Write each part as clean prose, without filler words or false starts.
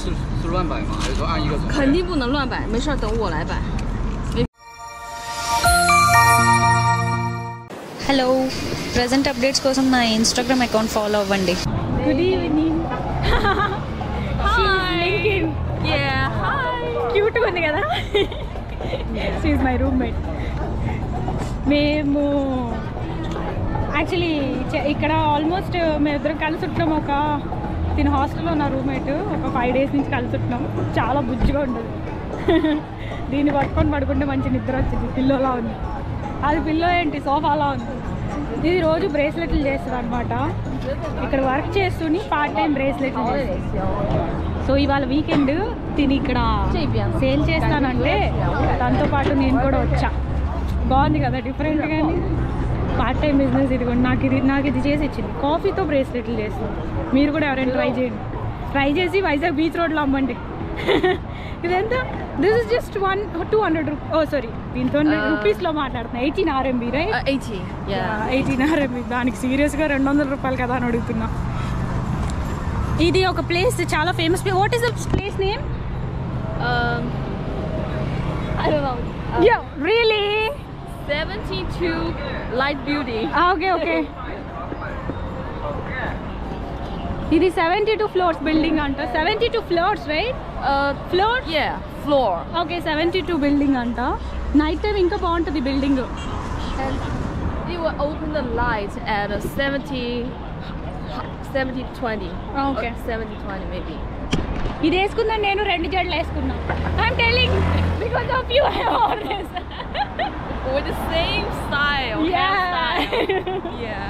是乱摆吗？还是说按一个？肯定不能乱摆，没事儿，等我来摆。హలో present updates కోసం నా Instagram account follow అవ్వండి. Good evening. Hi. Yeah. Hi. క్యూట్గా ఉంది కదా. She is my roommate. మేము యాక్చువల్లీ ఇక్కడ ఆల్మోస్ట్ మేమిద్దరం కలిసి ఉంటున్నాం. తిన హాస్టల్లో ఉన్న రూమ్మేట్ ఒక 5 days నుంచి కలిసి ఉంటున్నాం. చాలా బుజ్జిగా ఉండదు. దీన్ని పట్టుకొని పడుకుంటే మంచి నిద్ర వచ్చింది. పిల్లోలా ఉంది. అది పిల్లో ఏంటి సోఫాలా ఉంది. ఇది రోజు బ్రేస్లెట్లు చేస్తుంది అనమాట. ఇక్కడ వర్క్ చేస్తూని పార్ట్ టైం బ్రేస్లెట్లు చేస్తుంది. సో ఇవాళ వీకెండ్ తిని ఇక్కడ సేల్ చేస్తానంటే దాంతో పాటు నేను కూడా వచ్చా. బాగుంది కదా, డిఫరెంట్. కానీ పార్ట్ టైం బిజినెస్ ఇది కూడా నాకు ఇది చేసి ఇచ్చింది. కాఫీతో బ్రేస్లెట్లు చేస్తుంది. మీరు కూడా ఎవరైనా ట్రై చేయండి. ట్రై చేసి వైజాగ్ బీచ్ రోడ్లో అమ్మండి. ఇదెంత? దిస్ ఇస్ జస్ట్ 200 సారీ, దీంతో రూపీస్లో మాట్లాడుతున్నా. 18 RMB రైట్? 18 RMB. దానికి సీరియస్గా 200 రూపాయలు కదా అని అడుగుతున్నా. ఇది ఒక ప్లేస్, చాలా famous place. What is the place name? I don't know. Yeah, really? 72 Light Beauty. Okay. ఇది 72 floors బిల్డింగ్ అంట. 72 floors right? Floor? Yeah, floor. Okay, 72 building అంట. నైట్ టైం ఇంకా బాగుంటుంది building. And it will open the light at 70-20. Okay. 70-20 maybe. ఇది వేసుకుందని నేను 2 జడలు వేసుకున్నా. I'm telling because of you I want this. With the same style. Yeah.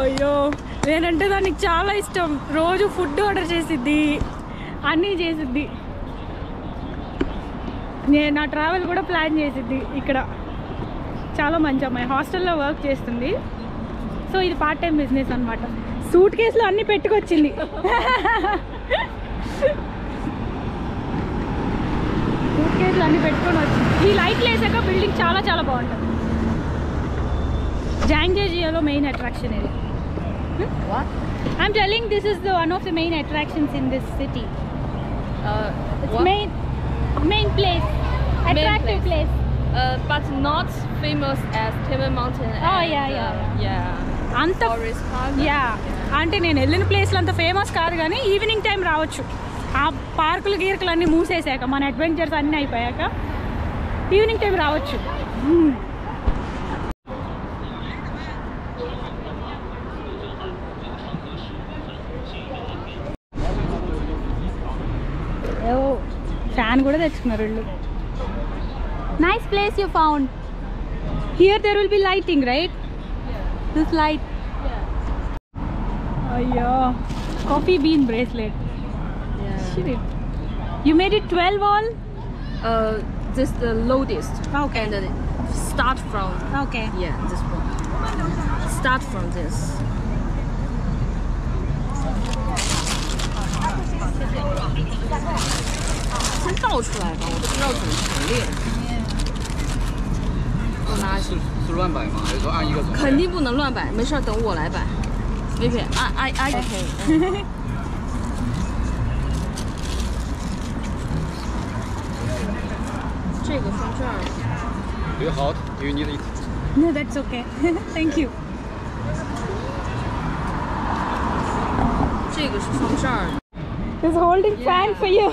అయ్యో, నేనంటే దానికి చాలా ఇష్టం. రోజు ఫుడ్ ఆర్డర్ చేసిద్ది, అన్నీ చేసిద్ది. నేను నా ట్రావెల్ కూడా ప్లాన్ చేసిద్ది. ఇక్కడ చాలా మంచి అమ్మాయి, హాస్టల్లో వర్క్ చేస్తుంది. సో ఇది పార్ట్ టైం బిజినెస్ అనమాట. సూట్ కేసులో అన్నీ పెట్టుకొచ్చింది. సూట్ కేసులు అన్నీ పెట్టుకొని వచ్చింది. ఈ లైట్లు వేసాక బిల్డింగ్ చాలా చాలా బాగుంటుంది. జాంగ్జియాలో మెయిన్ అట్రాక్షన్ ఇది. What? I'm telling this is one of the main attractions in this city. It's what? main place, attractive place. But not famous as Timber Mountain. Oh, and, yeah. అంత Forest Park. Yeah, అంటే నేను వెళ్ళిన ప్లేస్లో అంత famous కాదు, కానీ evening time రావచ్చు. ఆ పార్కులు గీర్కులు అన్నీ మూసేసాక, మన అడ్వెంచర్స్ అన్నీ అయిపోయాక ఈవినింగ్ టైం రావచ్చు. ఫ్యాన్ కూడా తెచ్చుకున్నారు వీళ్ళు. Nice place you found. Here there will be lighting right? This light. అయ్యో, coffee bean bracelet. You made it 12 all? This the lowest. Okay. And then start from. Okay. Yeah, this one. Start from this.先倒出来吧，我都不知道怎么陈列。我拿去。是乱摆吗？还是说按一个？肯定不能乱摆，没事儿，等我来摆。没撇，I OK。这个放这儿。Do you hot? Do you need it? No, that's okay. Thank you. 这个是放这儿。He's holding fan for you.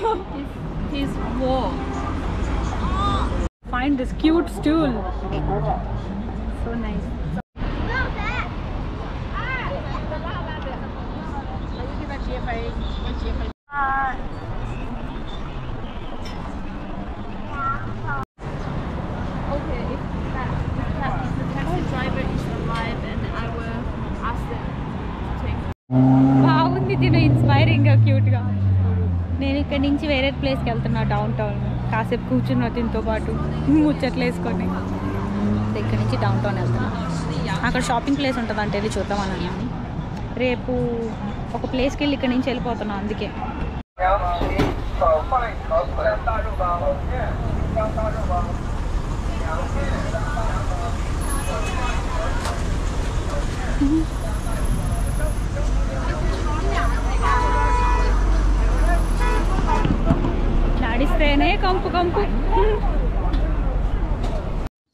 His wall. Find this cute stool. So nice. Okay, if the taxi driver is alive, and I will ask them to take. బాగుంది తిను, ఇన్స్పైరింగ్గా క్యూట్గా. నేను ఇక్కడి నుంచి వేరే ప్లేస్కి వెళ్తున్నా, down town. కాసేపు కూర్చున్నా దీంతో పాటు ముచ్చట్లు వేసుకొని. ఇక్కడి నుంచి డౌన్ టౌన్ వెళ్తున్నా. అక్కడ షాపింగ్ ప్లేస్ ఉంటుంది అంటే వెళ్ళి చూద్దామని అన్నాను. రేపు ఒక ప్లేస్కి వెళ్ళి ఇక్కడి నుంచి వెళ్ళిపోతున్నా, అందుకే. ఇస్తేనే కంపు కంపు.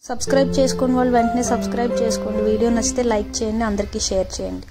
సబ్స్క్రైబ్ చేసుకోని వాళ్ళు వెంటనే సబ్స్క్రైబ్ చేసుకోండి. వీడియో నచ్చితే లైక్ చేయండి, అందరికీ షేర్ చేయండి.